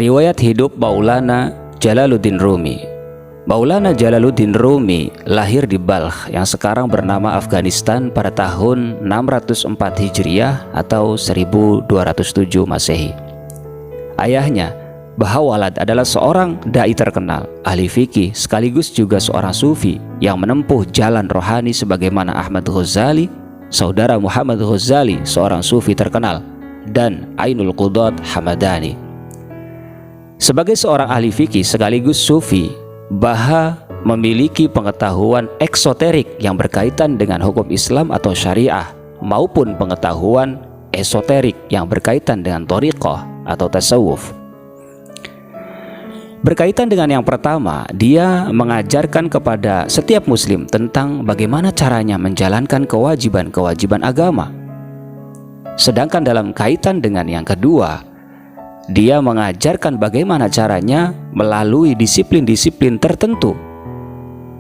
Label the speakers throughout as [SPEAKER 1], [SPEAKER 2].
[SPEAKER 1] Riwayat hidup Maulana Jalaluddin Rumi. Maulana Jalaluddin Rumi lahir di Balkh yang sekarang bernama Afghanistan pada tahun 604 Hijriah atau 1207 Masehi. Ayahnya, Bahawalad, adalah seorang dai terkenal, ahli fikih sekaligus juga seorang sufi yang menempuh jalan rohani sebagaimana Ahmad Ghazali, saudara Muhammad Ghazali, seorang sufi terkenal, dan Ainul Qudat Hamadani. Sebagai seorang ahli fikih sekaligus sufi, Baha memiliki pengetahuan eksoterik yang berkaitan dengan hukum Islam atau syariah maupun pengetahuan esoterik yang berkaitan dengan thariqah atau tasawuf. Berkaitan dengan yang pertama, dia mengajarkan kepada setiap muslim tentang bagaimana caranya menjalankan kewajiban-kewajiban agama. Sedangkan dalam kaitan dengan yang kedua, dia mengajarkan bagaimana caranya melalui disiplin-disiplin tertentu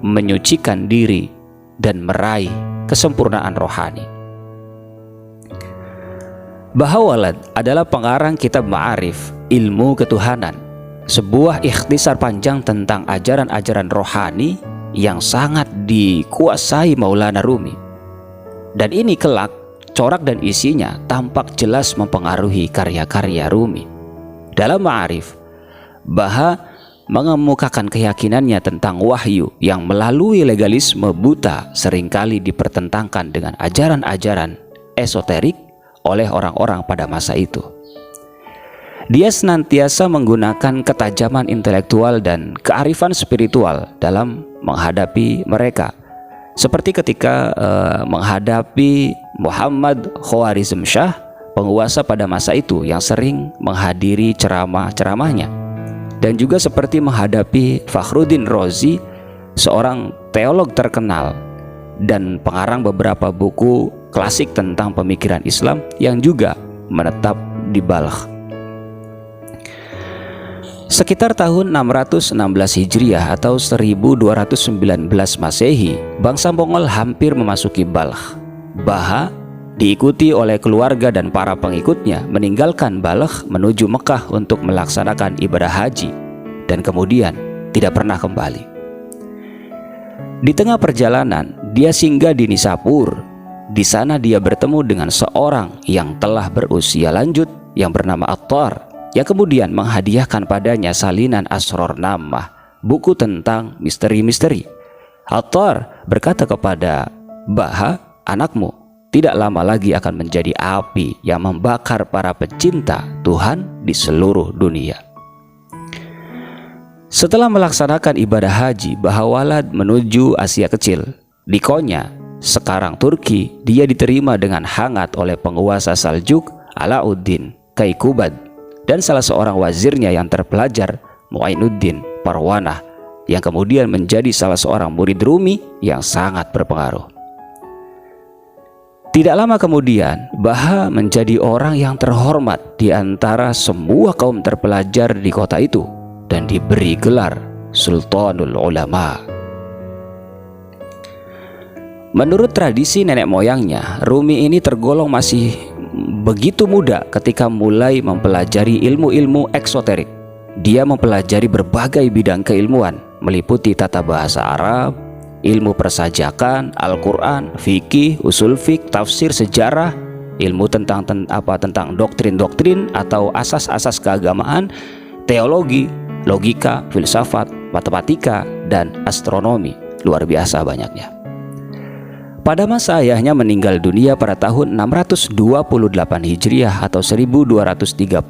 [SPEAKER 1] menyucikan diri dan meraih kesempurnaan rohani. Bahawalad adalah pengarang kitab Ma'arif, Ilmu Ketuhanan, sebuah ikhtisar panjang tentang ajaran-ajaran rohani yang sangat dikuasai Maulana Rumi. Dan ini kelak, corak dan isinya tampak jelas mempengaruhi karya-karya Rumi. Dalam Ma'arif, Baha mengemukakan keyakinannya tentang wahyu yang melalui legalisme buta seringkali dipertentangkan dengan ajaran-ajaran esoterik oleh orang-orang pada masa itu. Dia senantiasa menggunakan ketajaman intelektual dan kearifan spiritual dalam menghadapi mereka, seperti ketika menghadapi Muhammad Khwarizmshah, penguasa pada masa itu yang sering menghadiri ceramah-ceramahnya, dan juga seperti menghadapi Fakhruddin Razi, seorang teolog terkenal dan pengarang beberapa buku klasik tentang pemikiran Islam yang juga menetap di Balkh. Sekitar tahun 616 Hijriah atau 1219 Masehi, bangsa Mongol hampir memasuki Balkh. Baha diikuti oleh keluarga dan para pengikutnya meninggalkan Balkh menuju Mekah untuk melaksanakan ibadah haji dan kemudian tidak pernah kembali. Di tengah perjalanan, dia singgah di Nishapur. Di sana dia bertemu dengan seorang yang telah berusia lanjut yang bernama Attar, yang kemudian menghadiahkan padanya salinan Asror Namah, buku tentang misteri-misteri. Attar berkata kepada Baha, "Anakmu tidak lama lagi akan menjadi api yang membakar para pecinta Tuhan di seluruh dunia." Setelah melaksanakan ibadah haji, Bahawalad menuju Asia Kecil. Di Konya, sekarang Turki, dia diterima dengan hangat oleh penguasa Saljuk Alauddin Kaikubad dan salah seorang wazirnya yang terpelajar, Muainuddin Parwanah, yang kemudian menjadi salah seorang murid Rumi yang sangat berpengaruh. Tidak lama kemudian, Baha menjadi orang yang terhormat di antara semua kaum terpelajar di kota itu dan diberi gelar Sultanul Ulama. Menurut tradisi nenek moyangnya, Rumi ini tergolong masih begitu muda ketika mulai mempelajari ilmu-ilmu eksoterik. Dia mempelajari berbagai bidang keilmuan, meliputi tata bahasa Arab, ilmu persajakan, Al-Quran, fikih, usul fik, tafsir, sejarah, ilmu tentang doktrin-doktrin atau asas-asas keagamaan, teologi, logika, filsafat, matematika, dan astronomi. Luar biasa banyaknya. Pada masa ayahnya meninggal dunia pada tahun 628 Hijriah atau 1231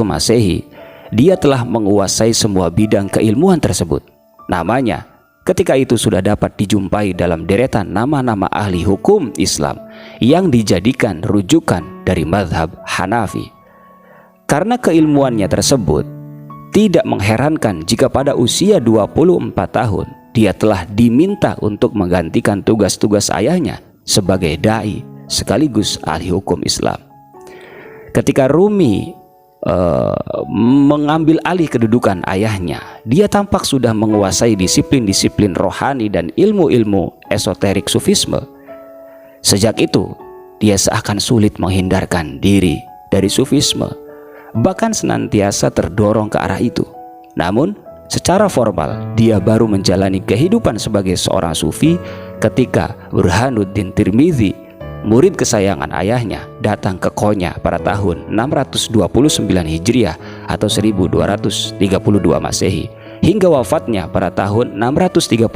[SPEAKER 1] Masehi, dia telah menguasai semua bidang keilmuan tersebut. Namanya ketika itu sudah dapat dijumpai dalam deretan nama-nama ahli hukum Islam yang dijadikan rujukan dari mazhab Hanafi. Karena keilmuannya tersebut, tidak mengherankan jika pada usia 24 tahun dia telah diminta untuk menggantikan tugas-tugas ayahnya sebagai dai sekaligus ahli hukum Islam. Ketika Rumi mengambil alih kedudukan ayahnya, dia tampak sudah menguasai disiplin-disiplin rohani dan ilmu-ilmu esoterik sufisme. Sejak itu, dia seakan sulit menghindarkan diri dari sufisme. bahkan senantiasa terdorong ke arah itu. Namun, secara formal dia baru menjalani kehidupan sebagai seorang sufi ketika Burhanuddin Tirmizi, murid kesayangan ayahnya, datang ke Konya pada tahun 629 Hijriah atau 1232 Masehi hingga wafatnya pada tahun 638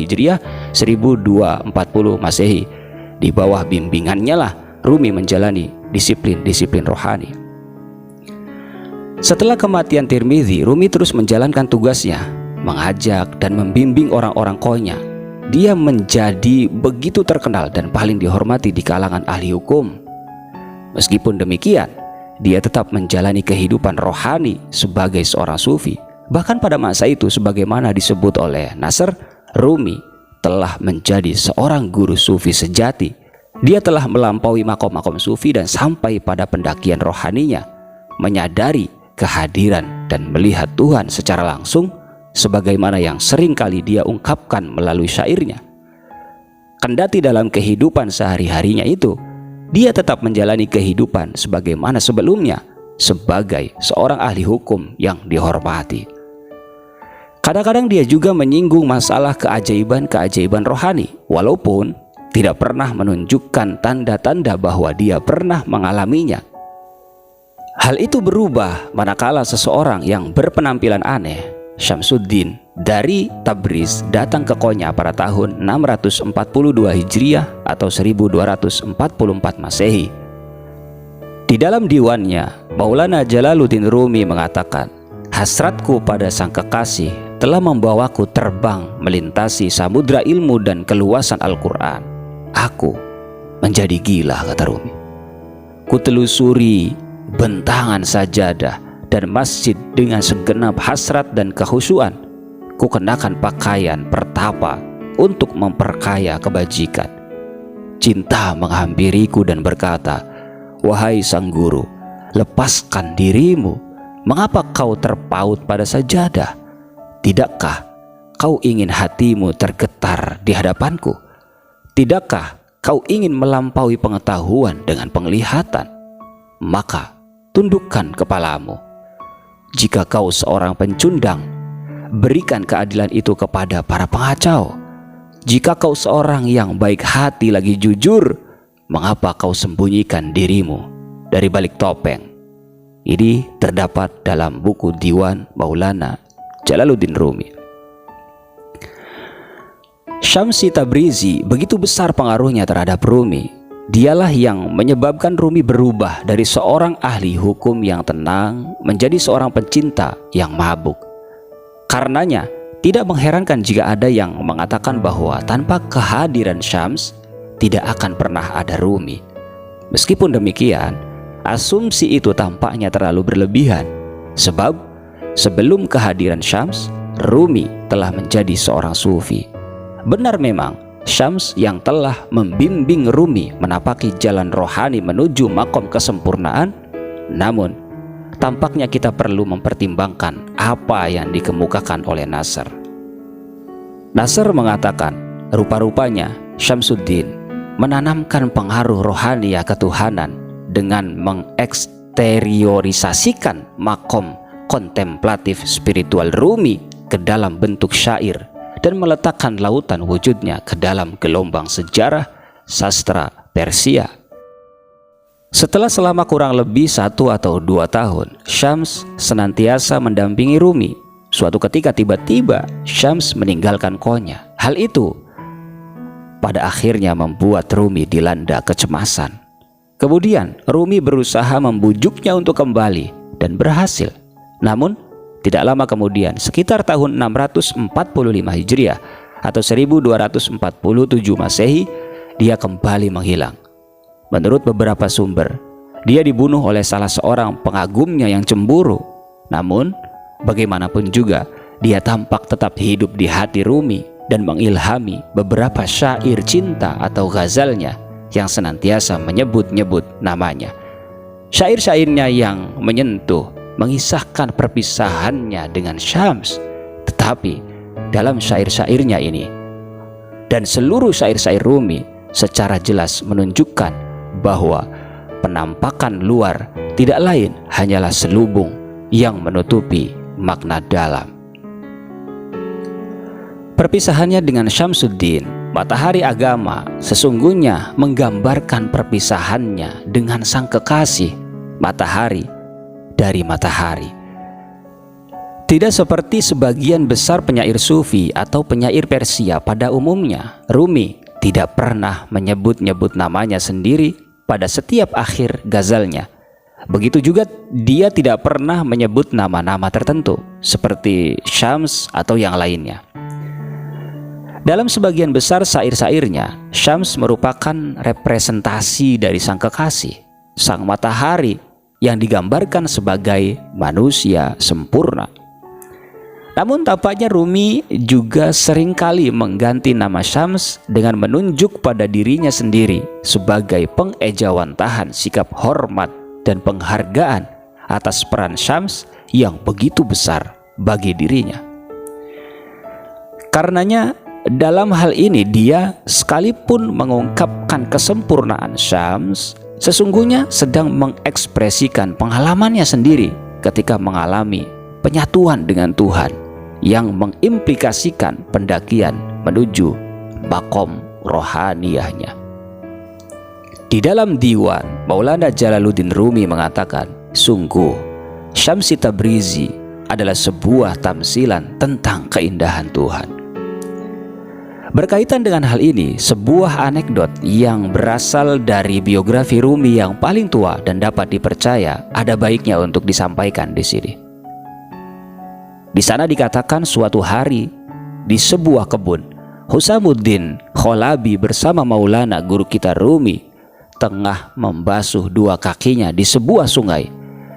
[SPEAKER 1] Hijriah 1240 Masehi. Di bawah bimbingannya lah Rumi menjalani disiplin-disiplin rohani. Setelah kematian Tirmizi, Rumi terus menjalankan tugasnya, mengajak dan membimbing orang-orang Konya. Dia menjadi begitu terkenal dan paling dihormati di kalangan ahli hukum. Meskipun demikian, dia tetap menjalani kehidupan rohani sebagai seorang sufi. Bahkan pada masa itu, sebagaimana disebut oleh Nasr, Rumi telah menjadi seorang guru sufi sejati. Dia telah melampaui makom-makom sufi dan sampai pada pendakian rohaninya, menyadari kehadiran dan melihat Tuhan secara langsung, sebagaimana yang sering kali dia ungkapkan melalui syairnya. Kendati dalam kehidupan sehari-harinya itu, dia tetap menjalani kehidupan sebagaimana sebelumnya, sebagai seorang ahli hukum yang dihormati. Kadang-kadang dia juga menyinggung masalah keajaiban-keajaiban rohani, walaupun tidak pernah menunjukkan tanda-tanda bahwa dia pernah mengalaminya. Hal itu berubah manakala seseorang yang berpenampilan aneh, Syamsuddin dari Tabriz, datang ke Konya pada tahun 642 Hijriah atau 1244 Masehi. Di dalam diwannya, Maulana Jalaluddin Rumi mengatakan, "Hasratku pada sang kekasih telah membawaku terbang melintasi samudra ilmu dan keluasan Al-Quran. Aku menjadi gila," kata Rumi. "Kutelusuri bentangan sajadah dan masjid dengan segenap hasrat dan kehusuan. Kukenakan pakaian pertapa untuk memperkaya kebajikan. Cinta menghampiriku dan berkata, 'Wahai sang guru, lepaskan dirimu. Mengapa kau terpaut pada sajadah? Tidakkah kau ingin hatimu tergetar di hadapanku? Tidakkah kau ingin melampaui pengetahuan dengan penglihatan? Maka tundukkan kepalamu. Jika kau seorang pencundang, berikan keadilan itu kepada para pengacau. Jika kau seorang yang baik hati lagi jujur, mengapa kau sembunyikan dirimu dari balik topeng?" Ini terdapat dalam buku Diwan Maulana Jalaluddin Rumi. Syamsi Tabrizi begitu besar pengaruhnya terhadap Rumi. Dialah yang menyebabkan Rumi berubah dari seorang ahli hukum yang tenang menjadi seorang pencinta yang mabuk. Karenanya, tidak mengherankan jika ada yang mengatakan bahwa tanpa kehadiran Syams, tidak akan pernah ada Rumi. Meskipun demikian, asumsi itu tampaknya terlalu berlebihan, sebab sebelum kehadiran Syams, Rumi telah menjadi seorang sufi. Benar memang, Syams yang telah membimbing Rumi menapaki jalan rohani menuju makom kesempurnaan. Namun, tampaknya kita perlu mempertimbangkan apa yang dikemukakan oleh Nasr. Nasr mengatakan, rupa-rupanya Syamsuddin menanamkan pengaruh rohani ketuhanan dengan mengeksteriorisasikan makom kontemplatif spiritual Rumi ke dalam bentuk syair dan meletakkan lautan wujudnya ke dalam gelombang sejarah sastra Persia. Setelah selama kurang lebih 1 atau 2 tahun, Syams senantiasa mendampingi Rumi. Suatu ketika tiba-tiba Syams meninggalkan Konya. Hal itu pada akhirnya membuat Rumi dilanda kecemasan. Kemudian Rumi berusaha membujuknya untuk kembali dan berhasil. Namun tidak lama kemudian, sekitar tahun 645 Hijriah atau 1247 Masehi, dia kembali menghilang. Menurut beberapa sumber, dia dibunuh oleh salah seorang pengagumnya yang cemburu. Namun, bagaimanapun juga, dia tampak tetap hidup di hati Rumi dan mengilhami beberapa syair cinta atau ghazalnya yang senantiasa menyebut-nyebut namanya. Syair-syairnya yang menyentuh mengisahkan perpisahannya dengan Syams, tetapi dalam syair-syairnya ini dan seluruh syair-syair Rumi secara jelas menunjukkan bahwa penampakan luar tidak lain hanyalah selubung yang menutupi makna dalam. Perpisahannya dengan Syamsuddin, matahari agama, sesungguhnya menggambarkan perpisahannya dengan sang kekasih, matahari dari matahari. Tidak seperti sebagian besar penyair Sufi atau penyair Persia pada umumnya, Rumi tidak pernah menyebut-nyebut namanya sendiri pada setiap akhir ghazalnya. Begitu juga dia tidak pernah menyebut nama-nama tertentu seperti Syams atau yang lainnya. Dalam sebagian besar syair-syairnya, Syams merupakan representasi dari sang kekasih, sang matahari yang digambarkan sebagai manusia sempurna. Namun tampaknya Rumi juga seringkali mengganti nama Syams dengan menunjuk pada dirinya sendiri sebagai pengejawantahan sikap hormat dan penghargaan atas peran Syams yang begitu besar bagi dirinya. Karenanya dalam hal ini dia sekalipun mengungkapkan kesempurnaan Syams, sesungguhnya sedang mengekspresikan pengalamannya sendiri ketika mengalami penyatuan dengan Tuhan yang mengimplikasikan pendakian menuju makom rohaniyahnya. Di dalam diwan, Maulana Jalaluddin Rumi mengatakan, sungguh Syamsi Tabrizi adalah sebuah tamsilan tentang keindahan Tuhan. Berkaitan dengan hal ini, sebuah anekdot yang berasal dari biografi Rumi yang paling tua dan dapat dipercaya ada baiknya untuk disampaikan di sini. Di sana dikatakan suatu hari di sebuah kebun, Husamuddin Kholabi bersama Maulana guru kita Rumi tengah membasuh dua kakinya di sebuah sungai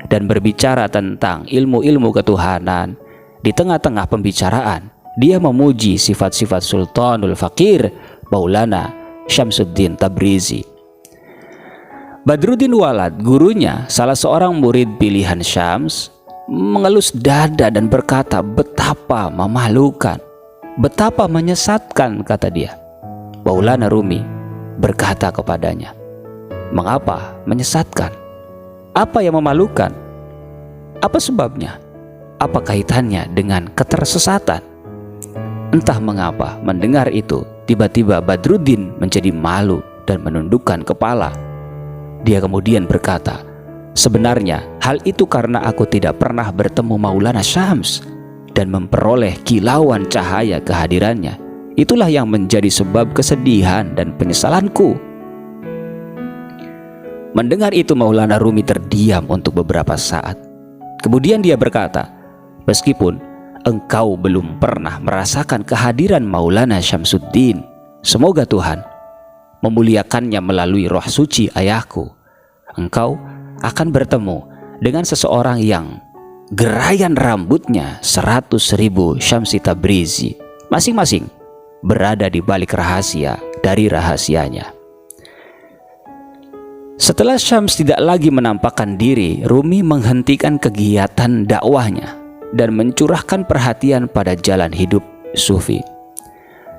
[SPEAKER 1] dan berbicara tentang ilmu-ilmu ketuhanan. Di tengah-tengah pembicaraan, dia memuji sifat-sifat Sultanul Fakir Maulana Syamsuddin Tabrizi. Badruddin Walad, gurunya, salah seorang murid pilihan Syams, mengelus dada dan berkata, betapa memalukan, betapa menyesatkan, kata dia. Maulana Rumi berkata kepadanya, mengapa menyesatkan? Apa yang memalukan? Apa sebabnya? Apa kaitannya dengan ketersesatan? Entah mengapa mendengar itu, tiba-tiba Badruddin menjadi malu dan menundukkan kepala. Dia kemudian berkata, sebenarnya hal itu karena aku tidak pernah bertemu Maulana Syams dan memperoleh kilauan cahaya kehadirannya. Itulah yang menjadi sebab kesedihan dan penyesalanku. Mendengar itu Maulana Rumi terdiam untuk beberapa saat. Kemudian dia berkata, meskipun engkau belum pernah merasakan kehadiran Maulana Syamsuddin, semoga Tuhan memuliakannya melalui roh suci ayahku. Engkau akan bertemu dengan seseorang yang gerayan rambutnya 100.000 Syamsi Tabrizi, masing-masing berada di balik rahasia dari rahasianya. Setelah Syams tidak lagi menampakkan diri, Rumi menghentikan kegiatan dakwahnya dan mencurahkan perhatian pada jalan hidup Sufi.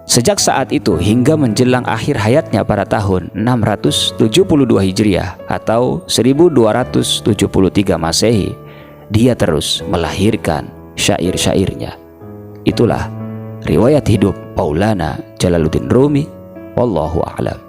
[SPEAKER 1] Sejak saat itu hingga menjelang akhir hayatnya pada tahun 672 Hijriah atau 1273 Masehi, dia terus melahirkan syair-syairnya. Itulah riwayat hidup Maulana Jalaluddin Rumi. Wallahu a'lam.